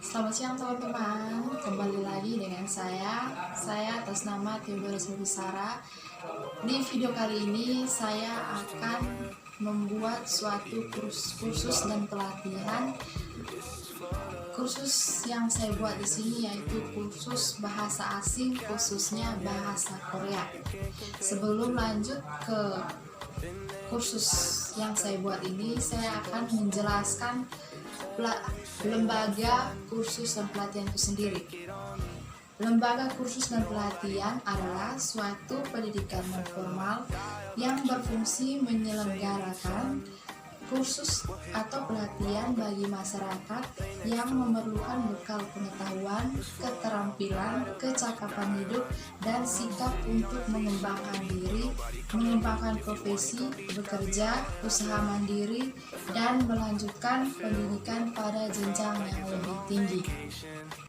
Selamat siang teman-teman, kembali lagi dengan saya atas nama Theodora Silvisara. Di video kali ini saya akan membuat suatu kursus dan pelatihan. Kursus yang saya buat di sini yaitu kursus bahasa asing, khususnya bahasa Korea. Sebelum lanjut ke kursus yang saya buat ini, saya akan menjelaskan lembaga kursus dan pelatihan itu sendiri. Lembaga kursus dan pelatihan adalah suatu pendidikan non formal yang berfungsi menyelenggarakan kursus atau pelatihan bagi masyarakat yang memerlukan bekal pengetahuan, keterampilan, kecakapan hidup, dan sikap untuk mengembangkan diri, mengembangkan profesi, bekerja, usaha mandiri, dan melanjutkan pendidikan pada jenjang yang lebih tinggi.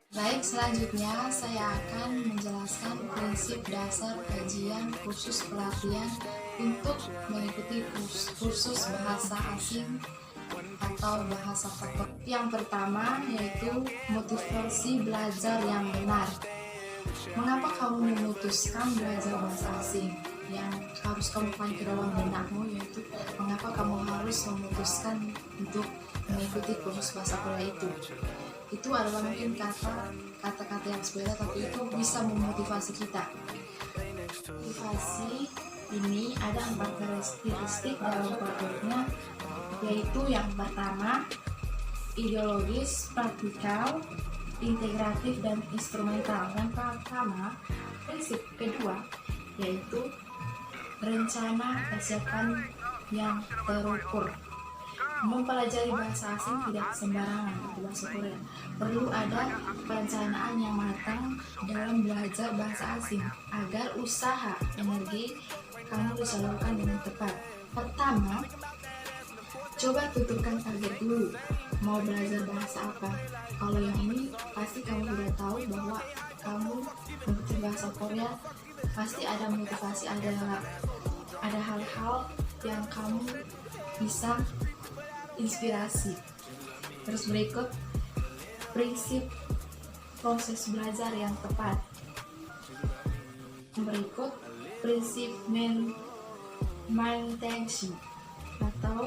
Baik, selanjutnya saya akan menjelaskan prinsip dasar kajian kursus pelatihan untuk mengikuti kursus bahasa asing atau bahasa Korea. Yang pertama yaitu motivasi belajar yang benar. Mengapa kamu memutuskan belajar bahasa asing? Yang harus kamu find ke dalam benakmu yaitu mengapa kamu harus memutuskan untuk mengikuti kursus bahasa Korea itu. Itu adalah mungkin kata-kata yang sepele, tapi itu bisa memotivasi kita. Motivasi ini ada 4 karakteristik dalam produknya, yaitu yang pertama ideologis, praktikal, integratif, dan instrumental. Yang pertama, prinsip kedua yaitu rencana kesiapan yang terukur. Mempelajari bahasa asing tidak sembarangan, itu bahasa Korea. Perlu ada perencanaan yang matang dalam belajar bahasa asing agar usaha energi kamu bisa lakukan dengan tepat. Pertama, coba tentukan target dulu. Mau belajar bahasa apa? Kalau yang ini pasti kamu sudah tahu bahwa kamu mengikuti bahasa Korea pasti ada motivasi, ada hal-hal yang kamu bisa inspirasi. Terus berikut prinsip proses belajar yang tepat. Berikut prinsip maintenance atau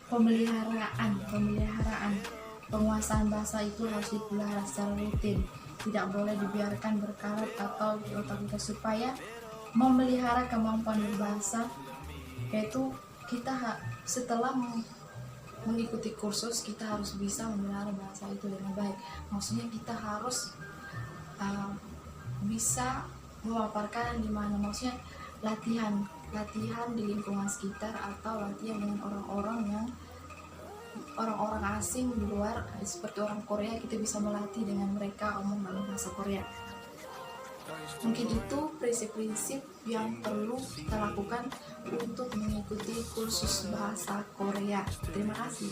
pemeliharaan. Penguasaan bahasa itu harus dipelihara secara rutin, tidak boleh dibiarkan berkarat atau di otak kita. Supaya memelihara kemampuan berbahasa, yaitu kita setelah mengikuti kursus kita harus bisa memelihara bahasa itu dengan baik. Maksudnya kita harus bisa memaparkan di mana, maksudnya latihan di lingkungan sekitar atau latihan dengan orang-orang asing di luar, seperti orang Korea, kita bisa melatih dengan mereka omong dalam bahasa Korea. Mungkin itu prinsip-prinsip yang perlu kita lakukan untuk mengikuti kursus bahasa Korea. Terima kasih.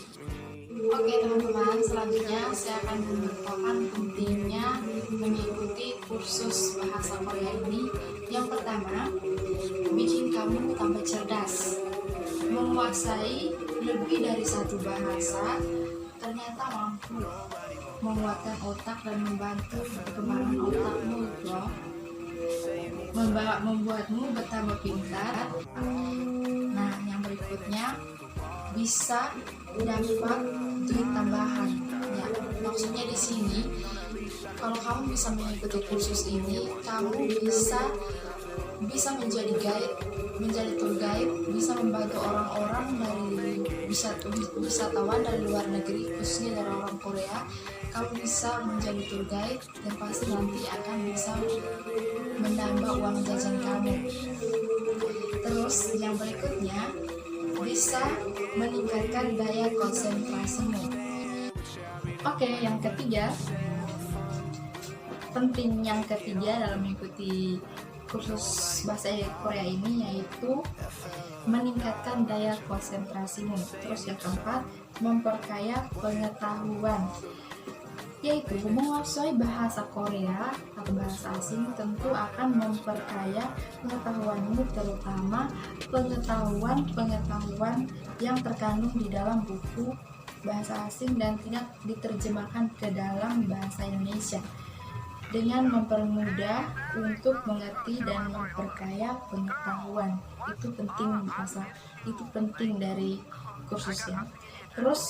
Oke teman-teman, selanjutnya saya akan memberitahukan pentingnya mengikuti kursus bahasa Korea ini. Yang pertama, bikin kamu tambah cerdas. Menguasai lebih dari satu bahasa ternyata mampu menguatkan otak dan membantu perkembangan otakmu loh. Membuatmu bertambah pintar. Nah, yang berikutnya bisa dapat duit tambahan. Ya, maksudnya di sini kalau kamu bisa mengikuti kursus ini, kamu bisa menjadi guide, menjadi tour guide, bisa membantu orang-orang dari wisatawan dari luar negeri, khususnya dari orang Korea. Kamu bisa menjadi tour guide dan pasti nanti akan bisa menambah uang jajan kamu. Terus yang berikutnya bisa meningkatkan daya konsentrasimu. Oke, yang ketiga, penting yang ketiga dalam mengikuti kursus bahasa Korea ini yaitu meningkatkan daya konsentrasimu. Terus yang keempat, memperkaya pengetahuan, yaitu menguasai bahasa Korea atau bahasa asing tentu akan memperkaya pengetahuanmu, terutama pengetahuan yang terkandung di dalam buku bahasa asing dan tidak diterjemahkan ke dalam bahasa Indonesia, dengan mempermudah untuk mengerti dan memperkaya pengetahuan. Itu penting dari kursusnya. Terus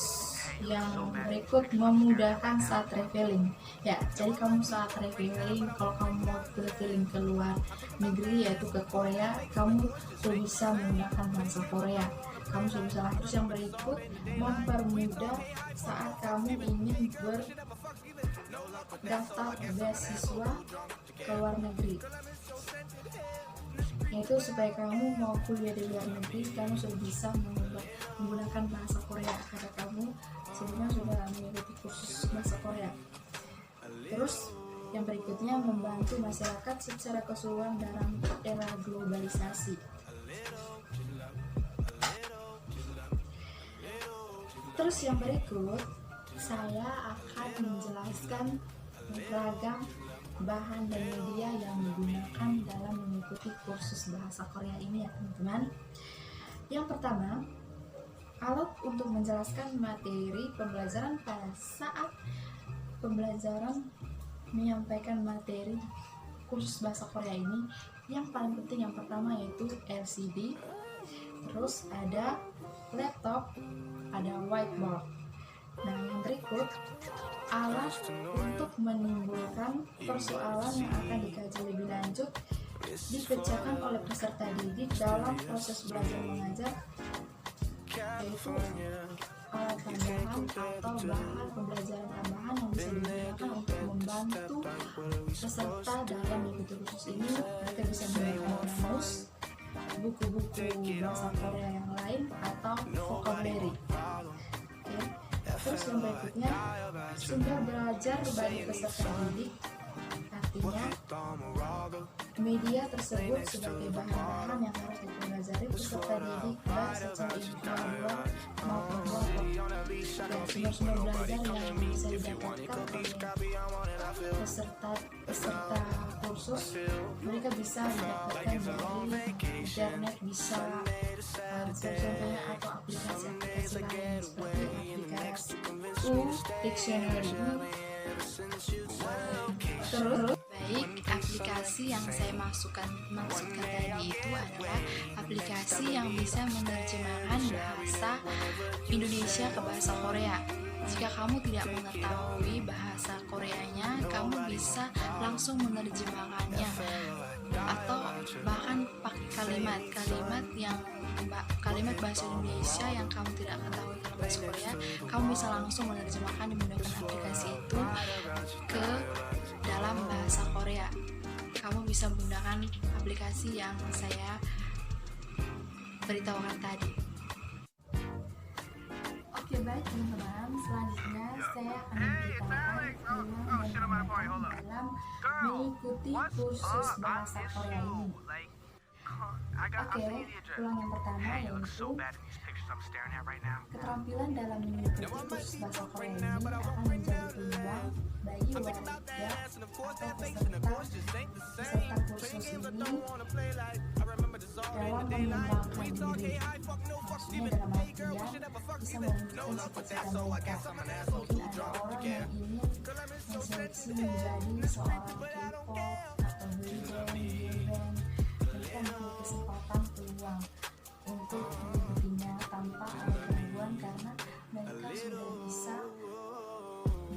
yang berikut, memudahkan saat traveling. Ya, jadi kamu saat traveling, kalau kamu mau traveling ke luar negeri yaitu ke Korea, kamu sudah bisa menggunakan bahasa Korea. Kamu sudah bisa. Terus yang berikut, mempermudah saat kamu ingin berdaftar beasiswa ke luar negeri, yaitu supaya kamu mau kuliah di luar negeri, kamu sudah bisa menggunakan bahasa Korea karena kamu sebelumnya sudah mengikuti kursus bahasa Korea. Terus yang berikutnya, membantu masyarakat secara keseluruhan dalam era globalisasi. Terus yang berikut, saya akan menjelaskan beragam bahan dan media yang digunakan dalam mengikuti kursus bahasa Korea ini ya teman-teman. Yang pertama, alat untuk menjelaskan materi pembelajaran pada saat pembelajaran menyampaikan materi kursus bahasa Korea ini. Yang paling penting yang pertama yaitu LCD, terus ada laptop, ada whiteboard. Nah, yang berikut, alat untuk menimbulkan persoalan yang akan dikaji lebih lanjut dikerjakan oleh peserta didik dalam proses belajar mengajar, yaitu alat tambahan atau bahan pembelajaran tambahan yang bisa digunakan untuk membantu peserta dalam mengikuti kursus ini. Mereka bisa menggunakan kamus, buku-buku bahasa Korea yang lain, atau vocabulary. Terus yang berikutnya, sumber belajar bagi peserta didik, artinya media tersebut sebagai bahan-bahan yang harus dipelajari peserta didik baik secara individual maupun kelompok. Sumber-sumber belajar yang bisa didapatkan oleh peserta kursus, mereka bisa mendapatkan dari internet, bisa contohnya atau aplikasi-aplikasi lain seperti aplikasi Dictionary. Terus baik, aplikasi yang saya maksudkan tadi itu adalah aplikasi yang bisa menerjemahkan bahasa Indonesia ke bahasa Korea. Jika kamu tidak mengetahui bahasa Koreanya, kamu bisa langsung menerjemahkannya, atau bahkan pakai kalimat bahasa Indonesia yang kamu tidak ketahui dalam bahasa Korea, kamu bisa langsung menerjemahkan menggunakan aplikasi itu ke dalam bahasa Korea. Kamu bisa menggunakan aplikasi yang saya beritahukan tadi. Oke, baik teman-teman, selanjutnya saya akan memberitahukan peluang dan hambatan dalam mengikuti kursus bahasa Korea ini. Oke, peluang yang pertama yaitu keterampilan dalam mengikuti kursus bahasa Korea ini akan menjadi peluang bagi warga atau peserta kursus ini dalam mengembangkan diri. Maksudnya dalam artian bisa melanjutkan cita-cita mereka. Mungkin ada orang yang ingin menseleksi menjadi seorang K-pop atau boyband. Mereka memiliki kesempatan peluang untuk mengikutinya tanpa ada gangguan karena mereka sudah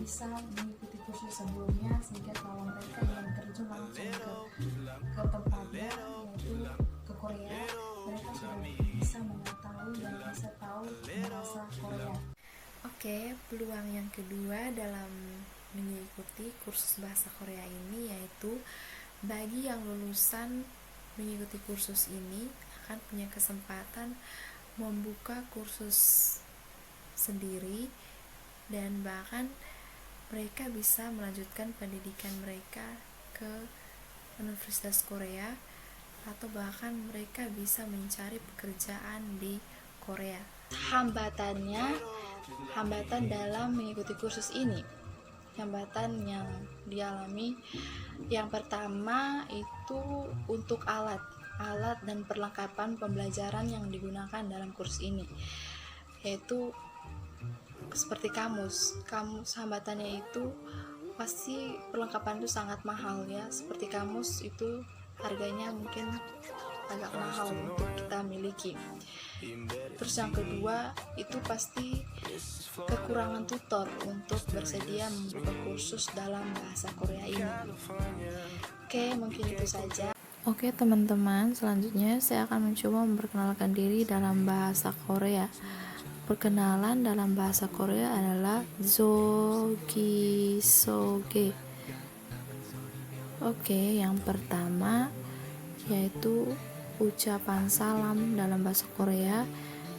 bisa mengikuti kursus sebelumnya, sehingga kalau mereka ingin terjun langsung ke tempatnya yaitu ke Korea, mereka sudah bisa mengetahui dan bisa tahu bahasa Korea. Oke, peluang yang kedua dalam mengikuti kursus bahasa Korea ini yaitu bagi yang lulusan mengikuti kursus ini akan punya kesempatan membuka kursus sendiri, dan bahkan mereka bisa melanjutkan pendidikan mereka ke Universitas Korea, atau bahkan mereka bisa mencari pekerjaan di Korea. Hambatan dalam mengikuti kursus ini, hambatan yang dialami yang pertama itu untuk alat dan perlengkapan pembelajaran yang digunakan dalam kursus ini, yaitu seperti kamus hambatannya itu pasti perlengkapan itu sangat mahal ya. Seperti kamus itu harganya mungkin agak mahal untuk kita miliki. Terus yang kedua itu pasti kekurangan tutor untuk bersedia membuka kursus dalam bahasa Korea ini. Oke, mungkin itu saja. Oke teman-teman, selanjutnya saya akan mencoba memperkenalkan diri dalam bahasa Korea. Perkenalan dalam bahasa Korea adalah Soge. Oke, yang pertama yaitu ucapan salam dalam bahasa Korea,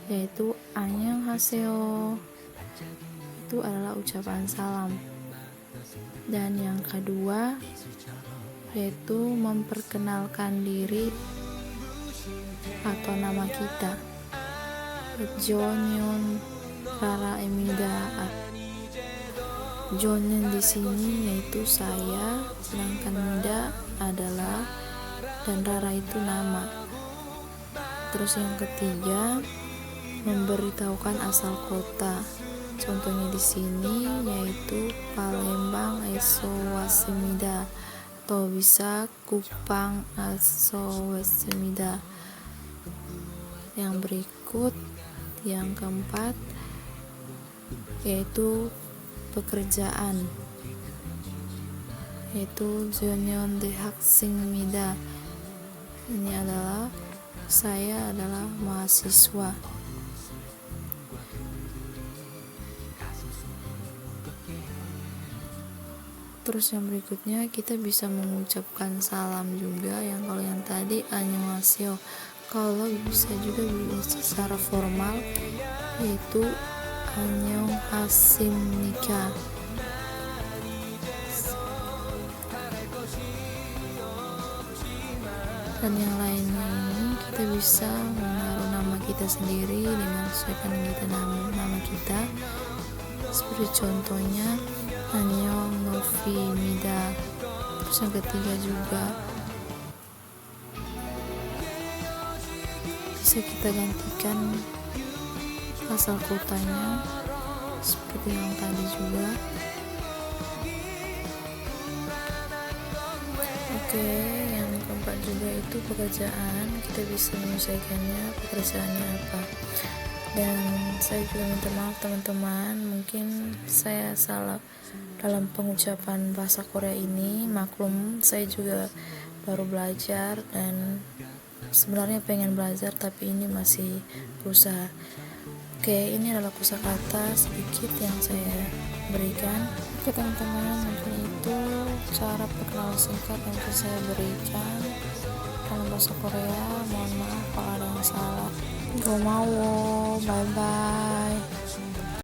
yaitu Annyeonghaseyo. Itu adalah ucapan salam. Dan yang kedua yaitu memperkenalkan diri atau nama kita. Jonyeon Rara입니다. Jonyeon di sini yaitu saya, sedangkan Mida adalah, dan Rara itu nama. Terus yang ketiga, memberitahukan asal kota. Contohnya di sini yaitu Palembang Eso Wasmida, atau bisa Kupang Eso Wasmida. Yang berikut, yang keempat yaitu pekerjaan, yaitu Jonyeon Dehaksingmida. Ini adalah saya adalah mahasiswa. Terus yang berikutnya kita bisa mengucapkan salam juga, yang kalau yang tadi annyeonghaseyo. Kalau bisa juga secara formal yaitu annyeonghasimnika. Dan yang lainnya ini kita bisa menaruh nama kita sendiri dengan sesuaikan kita nama kita. Seperti contohnya Annyeong Novi Mida. Terus yang ketiga juga bisa kita gantikan asal kotanya seperti yang tadi juga. Oke, yang keempat juga itu pekerjaan. Kita bisa menyesuaikannya pekerjaannya apa. Dan saya juga minta maaf teman-teman, mungkin saya salah dalam pengucapan bahasa Korea ini. Maklum, saya juga baru belajar dan sebenarnya pengen belajar, tapi ini masih berusaha. Oke, ini adalah kosakata sedikit yang saya berikan. Oke teman-teman, mungkin itu cara perkenalan singkat yang bisa saya berikan dalam bahasa Korea. Mohon maaf kalau ada yang salah. Gomawo, bye bye.